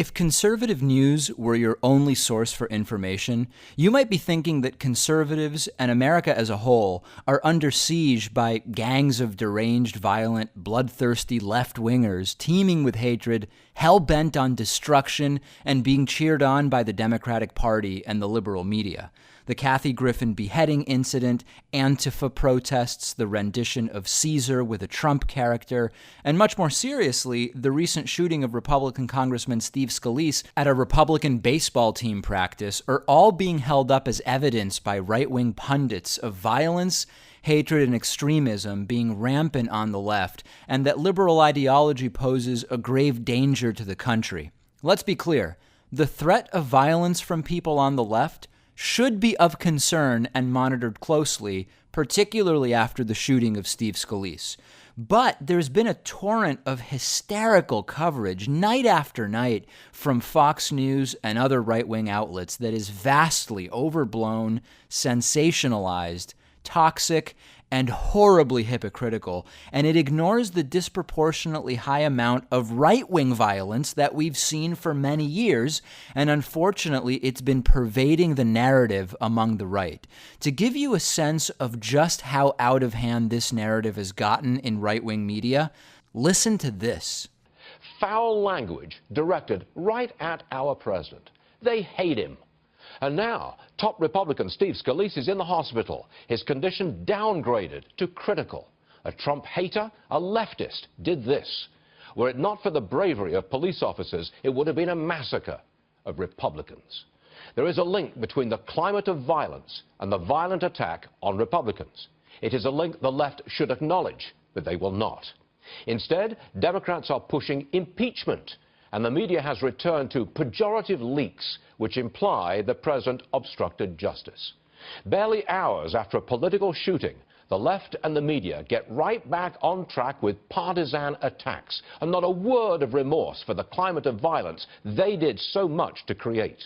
If conservative news were your only source for information, you might be thinking that conservatives and America as a whole are under siege by gangs of deranged, violent, bloodthirsty left-wingers teeming with hatred, hell-bent on destruction, and being cheered on by the Democratic Party and the liberal media. The Kathy Griffin beheading incident, Antifa protests, the rendition of Caesar with a Trump character, and much more seriously, the recent shooting of Republican Congressman Steve Scalise at a Republican baseball team practice are all being held up as evidence by right-wing pundits of violence, hatred, and extremism being rampant on the left, and that liberal ideology poses a grave danger to the country. Let's be clear. The threat of violence from people on the left should be of concern and monitored closely, particularly after the shooting of Steve Scalise. But there's been a torrent of hysterical coverage night after night from Fox News and other right-wing outlets that is vastly overblown, sensationalized, toxic, and horribly hypocritical, and it ignores the disproportionately high amount of right-wing violence that we've seen for many years, and unfortunately, it's been pervading the narrative among the right. To give you a sense of just how out of hand this narrative has gotten in right-wing media, listen to this. Foul language directed right at our president. They hate him. And now, top Republican Steve Scalise is in the hospital. His condition downgraded to critical. A Trump hater, a leftist, did this. Were it not for the bravery of police officers, it would have been a massacre of Republicans. There is a link between the climate of violence and the violent attack on Republicans. It is a link the left should acknowledge, but they will not. Instead, Democrats are pushing impeachment, and the media has returned to pejorative leaks which imply the president obstructed justice. Barely hours after a political shooting, the left and the media get right back on track with partisan attacks, and not a word of remorse for the climate of violence they did so much to create.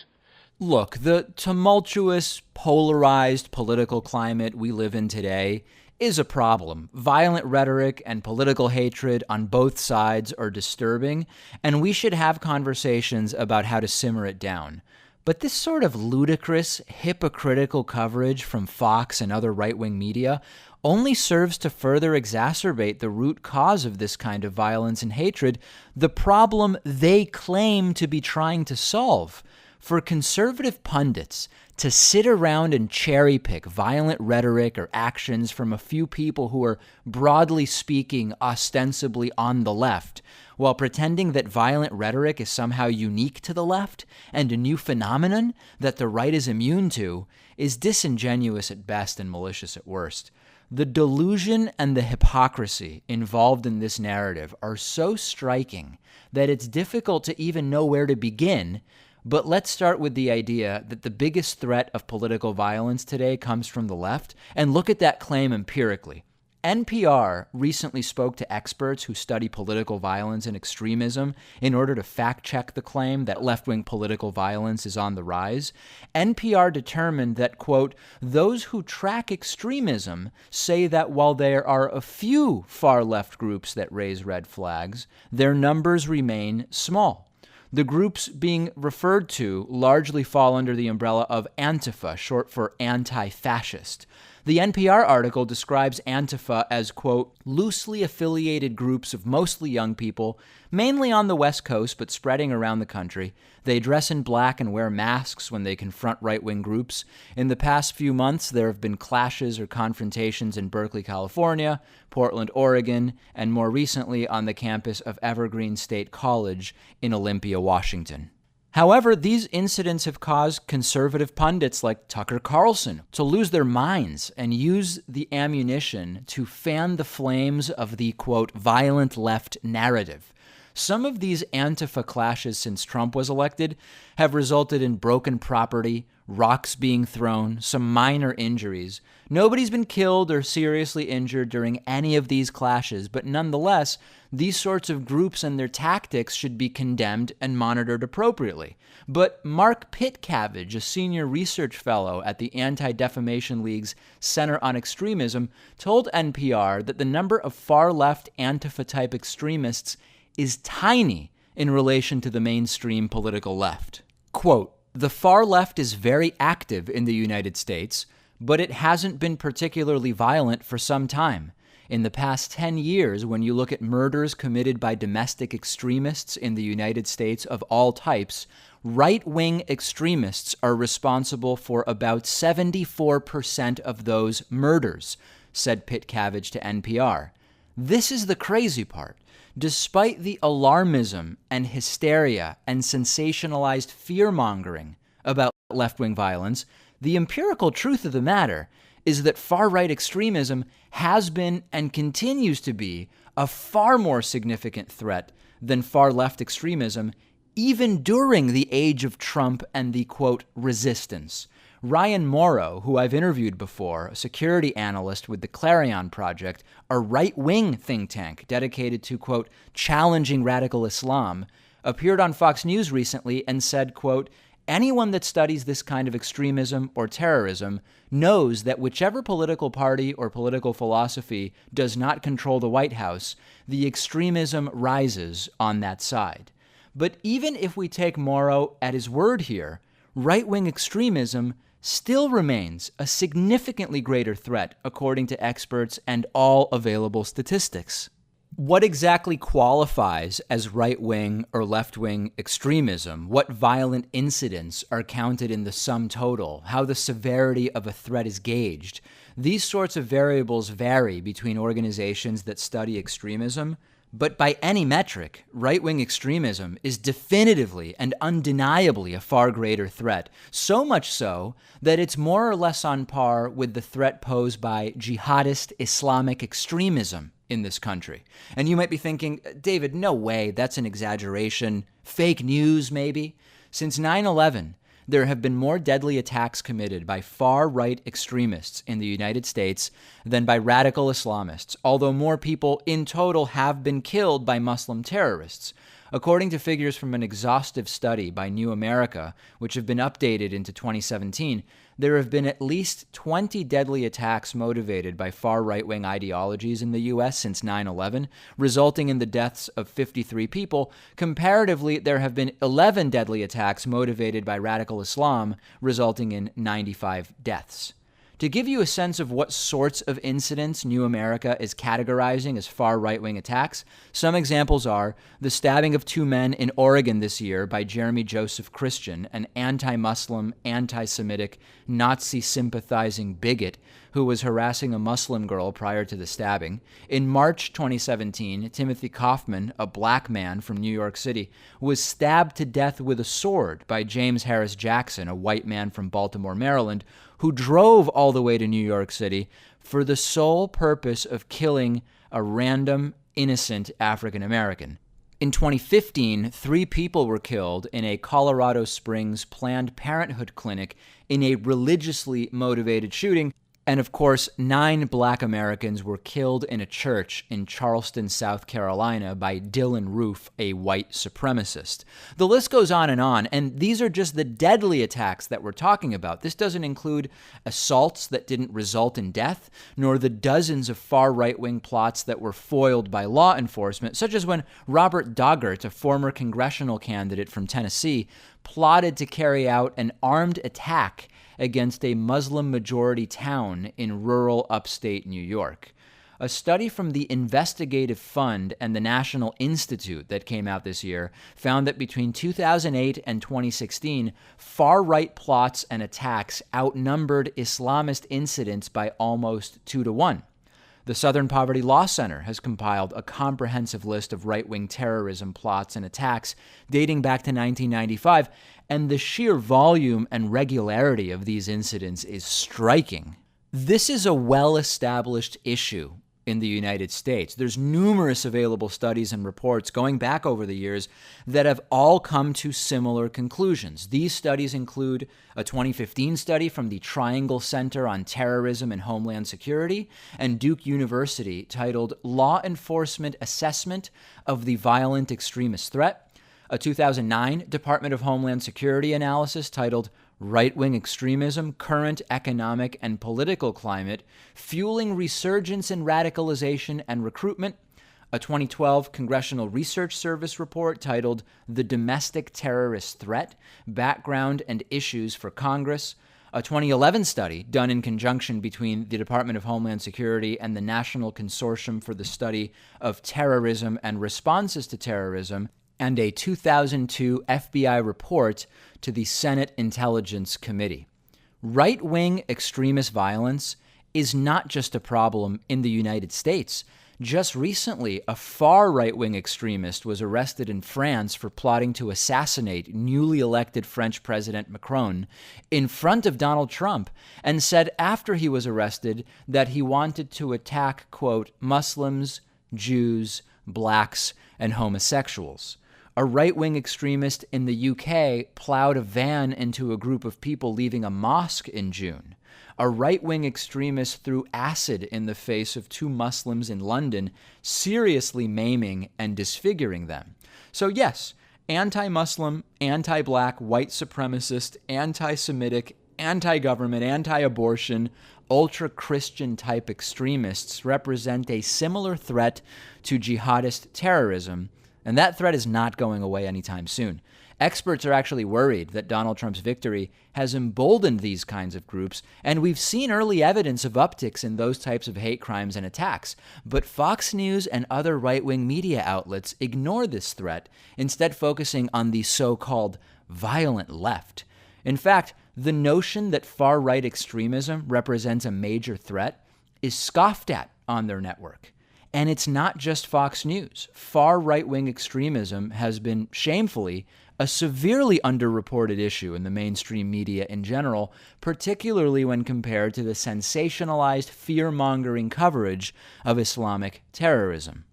Look, the tumultuous, polarized political climate we live in today is a problem. Violent rhetoric and political hatred on both sides are disturbing, and we should have conversations about how to simmer it down. But this sort of ludicrous, hypocritical coverage from Fox and other right-wing media only serves to further exacerbate the root cause of this kind of violence and hatred, the problem they claim to be trying to solve. For conservative pundits to sit around and cherry-pick violent rhetoric or actions from a few people who are, broadly speaking, ostensibly on the left, while pretending that violent rhetoric is somehow unique to the left and a new phenomenon that the right is immune to, is disingenuous at best and malicious at worst. The delusion and the hypocrisy involved in this narrative are so striking that it's difficult to even know where to begin. But let's start with the idea that the biggest threat of political violence today comes from the left, and look at that claim empirically. NPR recently spoke to experts who study political violence and extremism in order to fact-check the claim that left-wing political violence is on the rise. NPR determined that, quote, those who track extremism say that while there are a few far-left groups that raise red flags, their numbers remain small. The groups being referred to largely fall under the umbrella of Antifa, short for anti-fascist. The NPR article describes Antifa as, quote, loosely affiliated groups of mostly young people, mainly on the West Coast but spreading around the country. They dress in black and wear masks when they confront right-wing groups. In the past few months, there have been clashes or confrontations in Berkeley, California, Portland, Oregon, and more recently on the campus of Evergreen State College in Olympia, Washington. However, these incidents have caused conservative pundits like Tucker Carlson to lose their minds and use the ammunition to fan the flames of the, quote, violent left narrative. Some of these Antifa clashes since Trump was elected have resulted in broken property, rocks being thrown, some minor injuries. Nobody's been killed or seriously injured during any of these clashes, but nonetheless, these sorts of groups and their tactics should be condemned and monitored appropriately. But Mark Pitcabbage, a senior research fellow at the Anti-Defamation League's Center on Extremism, told NPR that the number of far-left Antifa-type extremists is tiny in relation to the mainstream political left. Quote, "The far left is very active in the United States, but it hasn't been particularly violent for some time. In the past 10 years, when you look at murders committed by domestic extremists in the United States of all types, right-wing extremists are responsible for about 74% of those murders," said Pitcavage to NPR. This is the crazy part. Despite the alarmism and hysteria and sensationalized fear-mongering about left-wing violence, the empirical truth of the matter is that far-right extremism has been and continues to be a far more significant threat than far-left extremism, even during the age of Trump and the, quote, resistance. Ryan Morrow, who I've interviewed before, a security analyst with the Clarion Project, a right-wing think tank dedicated to, quote, challenging radical Islam, appeared on Fox News recently and said, quote, "Anyone that studies this kind of extremism or terrorism knows that whichever political party or political philosophy does not control the White House, the extremism rises on that side." But even if we take Morrow at his word here, right-wing extremism still remains a significantly greater threat, according to experts and all available statistics. What exactly qualifies as right-wing or left-wing extremism? What violent incidents are counted in the sum total? How the severity of a threat is gauged? These sorts of variables vary between organizations that study extremism, but by any metric, right-wing extremism is definitively and undeniably a far greater threat, so much so that it's more or less on par with the threat posed by jihadist Islamic extremism in this country. And you might be thinking, David, no way, that's an exaggeration. Fake news, maybe? Since 9/11, there have been more deadly attacks committed by far-right extremists in the United States than by radical Islamists, although more people in total have been killed by Muslim terrorists. According to figures from an exhaustive study by New America, which have been updated into 2017, there have been at least 20 deadly attacks motivated by far right-wing ideologies in the U.S. since 9/11, resulting in the deaths of 53 people. Comparatively, there have been 11 deadly attacks motivated by radical Islam, resulting in 95 deaths. To give you a sense of what sorts of incidents New America is categorizing as far right-wing attacks, some examples are the stabbing of 2 men in Oregon this year by Jeremy Joseph Christian, an anti-Muslim, anti-Semitic, Nazi-sympathizing bigot who was harassing a Muslim girl prior to the stabbing. In March 2017, Timothy Kaufman, a black man from New York City, was stabbed to death with a sword by James Harris Jackson, a white man from Baltimore, Maryland, who drove all the way to New York City for the sole purpose of killing a random, innocent African American. In 2015, 3 people were killed in a Colorado Springs Planned Parenthood clinic in a religiously motivated shooting. And of course, 9 black Americans were killed in a church in Charleston, South Carolina by Dylan Roof, a white supremacist. The list goes on, and these are just the deadly attacks that we're talking about. This doesn't include assaults that didn't result in death, nor the dozens of far right-wing plots that were foiled by law enforcement, such as when Robert Doggart, a former congressional candidate from Tennessee, plotted to carry out an armed attack against a Muslim-majority town in rural upstate New York. A study from the Investigative Fund and the National Institute that came out this year found that between 2008 and 2016, far-right plots and attacks outnumbered Islamist incidents by almost 2-to-1. The Southern Poverty Law Center has compiled a comprehensive list of right-wing terrorism plots and attacks dating back to 1995, and the sheer volume and regularity of these incidents is striking. This is a well-established issue in the United States. There's numerous available studies and reports going back over the years that have all come to similar conclusions. These studies include a 2015 study from the Triangle Center on Terrorism and Homeland Security and Duke University titled Law Enforcement Assessment of the Violent Extremist Threat, a 2009 Department of Homeland Security analysis titled Right-Wing Extremism, Current Economic and Political Climate, Fueling Resurgence in Radicalization and Recruitment, a 2012 Congressional Research Service report titled The Domestic Terrorist Threat, Background and Issues for Congress, a 2011 study done in conjunction between the Department of Homeland Security and the National Consortium for the Study of Terrorism and Responses to Terrorism, and a 2002 FBI report to the Senate Intelligence Committee. Right-wing extremist violence is not just a problem in the United States. Just recently, a far right-wing extremist was arrested in France for plotting to assassinate newly elected French President Macron in front of Donald Trump, and said after he was arrested that he wanted to attack, quote, Muslims, Jews, blacks, and homosexuals. A right-wing extremist in the UK plowed a van into a group of people leaving a mosque in June. A right-wing extremist threw acid in the face of two Muslims in London, seriously maiming and disfiguring them. So yes, anti-Muslim, anti-black, white supremacist, anti-Semitic, anti-government, anti-abortion, ultra-Christian type extremists represent a similar threat to jihadist terrorism, and that threat is not going away anytime soon. Experts are actually worried that Donald Trump's victory has emboldened these kinds of groups, and we've seen early evidence of upticks in those types of hate crimes and attacks. But Fox News and other right-wing media outlets ignore this threat, instead focusing on the so-called violent left. In fact, the notion that far-right extremism represents a major threat is scoffed at on their network. And it's not just Fox News. Far right-wing extremism has been shamefully a severely underreported issue in the mainstream media in general, particularly when compared to the sensationalized, fear-mongering coverage of Islamic terrorism.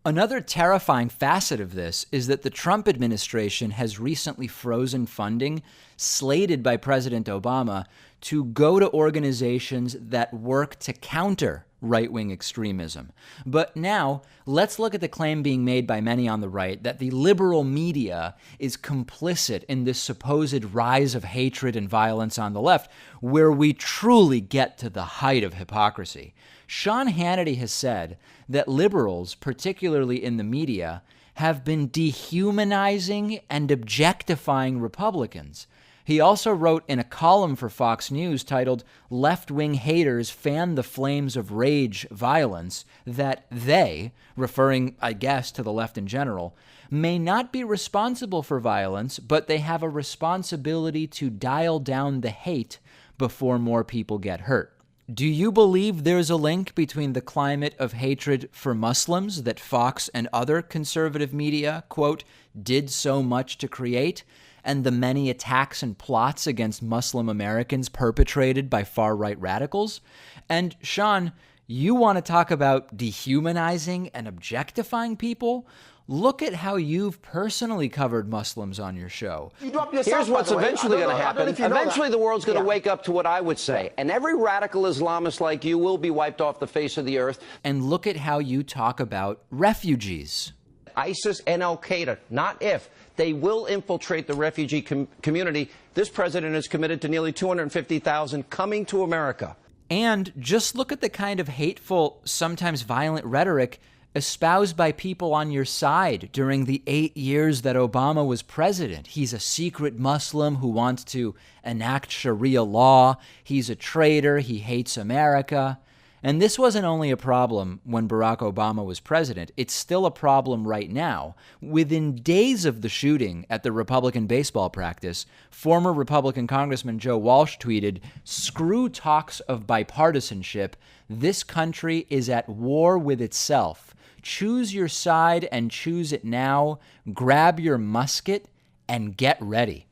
Another terrifying facet of this is that the Trump administration has recently frozen funding slated by President Obama to go to organizations that work to counter right-wing extremism. But now, let's look at the claim being made by many on the right that the liberal media is complicit in this supposed rise of hatred and violence on the left, where we truly get to the height of hypocrisy. Sean Hannity has said that liberals, particularly in the media, have been dehumanizing and objectifying Republicans. He also wrote in a column for Fox News titled "Left-Wing Haters Fan the Flames of Rage Violence" that they, referring, I guess, to the left in general, may not be responsible for violence, but they have a responsibility to dial down the hate before more people get hurt. Do you believe there's a link between the climate of hatred for Muslims that Fox and other conservative media, quote, did so much to create, and the many attacks and plots against Muslim Americans perpetrated by far-right radicals? And Sean, you want to talk about dehumanizing and objectifying people? Look at how you've personally covered Muslims on your show. Here's what's eventually going to happen. Eventually the world's going to wake up to what I would say. And every radical Islamist like you will be wiped off the face of the earth. And look at how you talk about refugees. ISIS and Al-Qaeda, not if, they will infiltrate the refugee community. This president is committed to nearly 250,000 coming to America. And just look at the kind of hateful, sometimes violent rhetoric espoused by people on your side during the 8 years that Obama was president. He's a secret Muslim who wants to enact Sharia law. He's a traitor. He hates America. And this wasn't only a problem when Barack Obama was president. It's still a problem right now. Within days of the shooting at the Republican baseball practice, former Republican Congressman Joe Walsh tweeted, "Screw talks of bipartisanship. This country is at war with itself. Choose your side and choose it now. Grab your musket and get ready."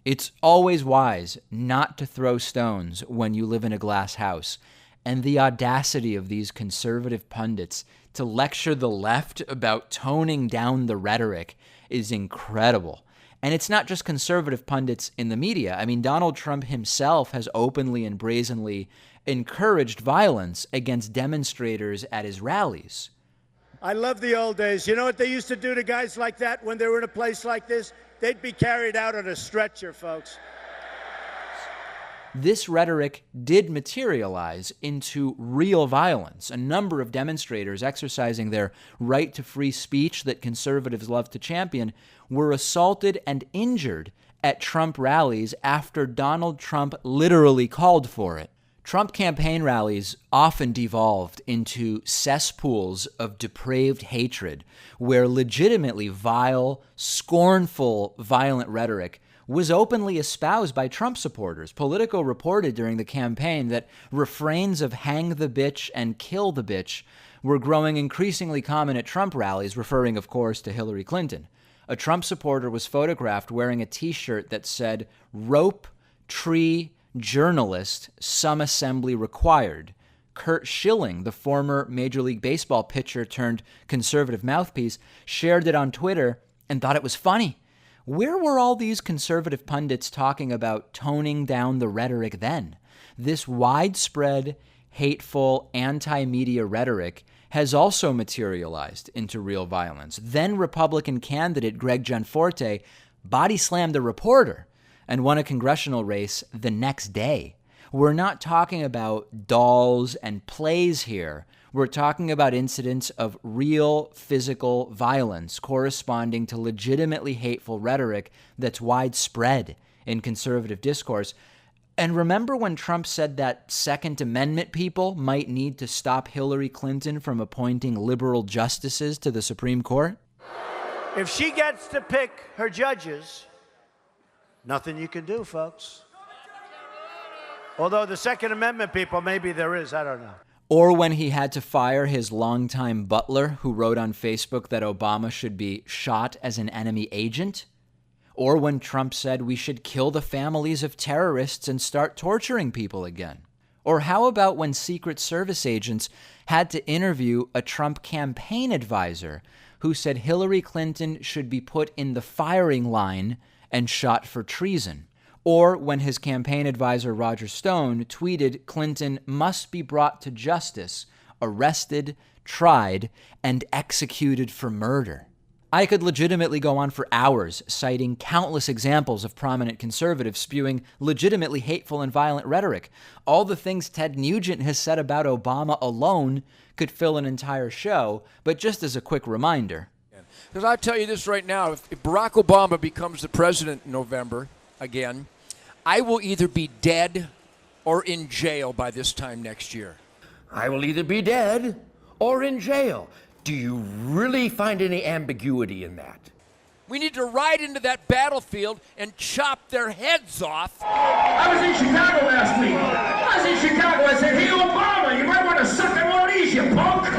It's always wise not to throw stones when you live in a glass house. And the audacity of these conservative pundits to lecture the left about toning down the rhetoric is incredible. And it's not just conservative pundits in the media. I mean, Donald Trump himself has openly and brazenly encouraged violence against demonstrators at his rallies. I love the old days. You know what they used to do to guys like that when they were in a place like this? They'd be carried out on a stretcher, folks. This rhetoric did materialize into real violence. A number of demonstrators exercising their right to free speech that conservatives love to champion were assaulted and injured at Trump rallies after Donald Trump literally called for it. Trump campaign rallies often devolved into cesspools of depraved hatred, where legitimately vile, scornful, violent rhetoric was openly espoused by Trump supporters. Politico reported during the campaign that refrains of hang the bitch and kill the bitch were growing increasingly common at Trump rallies, referring, of course, to Hillary Clinton. A Trump supporter was photographed wearing a T-shirt that said, "Rope, tree, journalist, some assembly required." Curt Schilling, the former Major League Baseball pitcher turned conservative mouthpiece, shared it on Twitter and thought it was funny. Where were all these conservative pundits talking about toning down the rhetoric then? This widespread, hateful, anti-media rhetoric has also materialized into real violence. Then Republican candidate Greg Gianforte body-slammed a reporter and won a congressional race the next day. We're not talking about dolls and plays here. We're talking about incidents of real physical violence corresponding to legitimately hateful rhetoric that's widespread in conservative discourse. And remember when Trump said that Second Amendment people might need to stop Hillary Clinton from appointing liberal justices to the Supreme Court? If she gets to pick her judges, nothing you can do, folks. Although the Second Amendment people, maybe there is, I don't know. Or when he had to fire his longtime butler who wrote on Facebook that Obama should be shot as an enemy agent. Or when Trump said we should kill the families of terrorists and start torturing people again. Or how about when Secret Service agents had to interview a Trump campaign advisor who said Hillary Clinton should be put in the firing line and shot for treason? Or when his campaign advisor Roger Stone tweeted Clinton must be brought to justice, arrested, tried, and executed for murder. I could legitimately go on for hours citing countless examples of prominent conservatives spewing legitimately hateful and violent rhetoric. All the things Ted Nugent has said about Obama alone could fill an entire show, but just as a quick reminder. Because I'll tell you this right now, if Barack Obama becomes the president in November again, I will either be dead or in jail by this time next year. I will either be dead or in jail. Do you really find any ambiguity in that? We need to ride into that battlefield and chop their heads off. I was in Chicago last week. I said, hey, Obama, you might want to suck it more easy, you punk.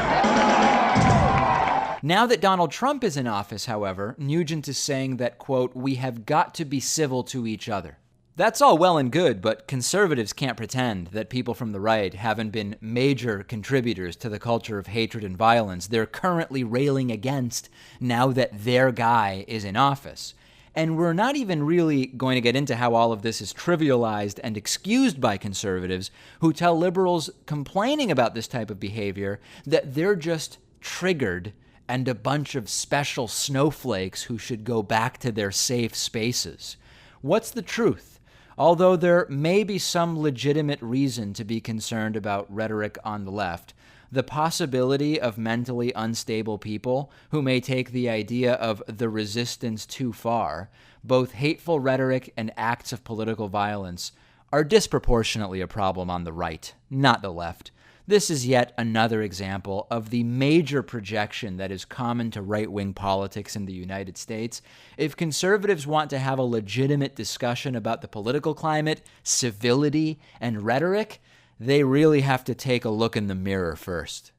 Now that Donald Trump is in office, however, Nugent is saying that, quote, we have got to be civil to each other. That's all well and good, but conservatives can't pretend that people from the right haven't been major contributors to the culture of hatred and violence they're currently railing against now that their guy is in office. And we're not even really going to get into how all of this is trivialized and excused by conservatives who tell liberals complaining about this type of behavior that they're just triggered and a bunch of special snowflakes who should go back to their safe spaces. What's the truth? Although there may be some legitimate reason to be concerned about rhetoric on the left, the possibility of mentally unstable people who may take the idea of the resistance too far, both hateful rhetoric and acts of political violence, are disproportionately a problem on the right, not the left. This is yet another example of the major projection that is common to right-wing politics in the United States. If conservatives want to have a legitimate discussion about the political climate, civility, and rhetoric, they really have to take a look in the mirror first.